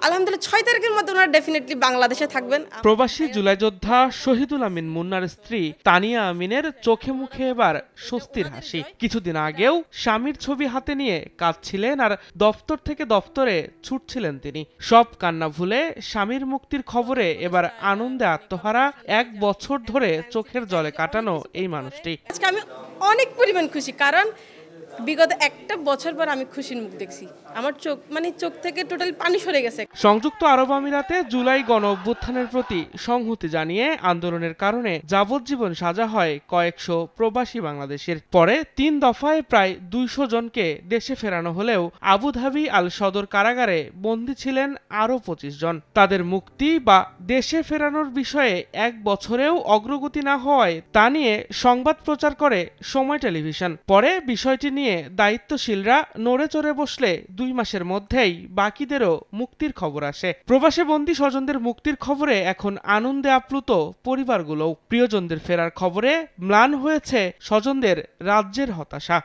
আলহামদুলিল্লাহ 6 তারিখের মধ্যে ওনারা ডেফিনেটলি বাংলাদেশে থাকবেন। প্রবাসী জুলাই যোদ্ধা শহীদুল আমিন মুন্নার স্ত্রী তানিয়া আমিনের চোখে মুখে এবার স্বস্তির হাসি। কিছুদিন আগেও স্বামীর ছবি হাতে নিয়ে কাঁদছিলেন আর দফতর থেকে দফতরে ছুটছিলেন তিনি। সব কান্না ভুলে স্বামীর মুক্তির খবরে এবার আনন্দে আত্মহারা 1 বছর ধরে চোখের জলে কাটানো এই মানুষটি। আজকে আমি অনেক পরিমাণ খুশি, কারণ বিগত 1 বছর পর আমি খুশির মুখ দেখছি। আমার চোখ থেকে টোটাল পানি সরে গেছে। সংযুক্ত আরব আমিরাতে জুলাই গণ অভ্যুত্থানের প্রতি সংহতি জানিয়ে আন্দোলনের কারণে যাবজ্জীবন সাজা হয় কয়েকশো প্রবাসী বাংলাদেশের। পরে 3 দফায় প্রায় 200 জনকে দেশে ফেরানো হলেও আবুধাবি আল সদর কারাগারে বন্দী ছিলেন আরও 25 জন। তাদের মুক্তি বা দেশে ফেরানোর বিষয়ে 1 বছরেও অগ্রগতি না হওয়ায় তা নিয়ে সংবাদ প্রচার করে সময় টেলিভিশন। পরে বিষয়টি নিয়ে দায়িত্বশীলরা নড়ে চড়ে বসলে 2 মাসের মধ্যেই বাকিদেরও মুক্তির খবর আসে। প্রবাসে বন্দী স্বজনদের মুক্তির খবরে এখন আনন্দে আপ্লুত পরিবারগুলোও। প্রিয়জনদের ফেরার খবরে ম্লান হয়েছে স্বজনদের রাজ্যের হতাশা।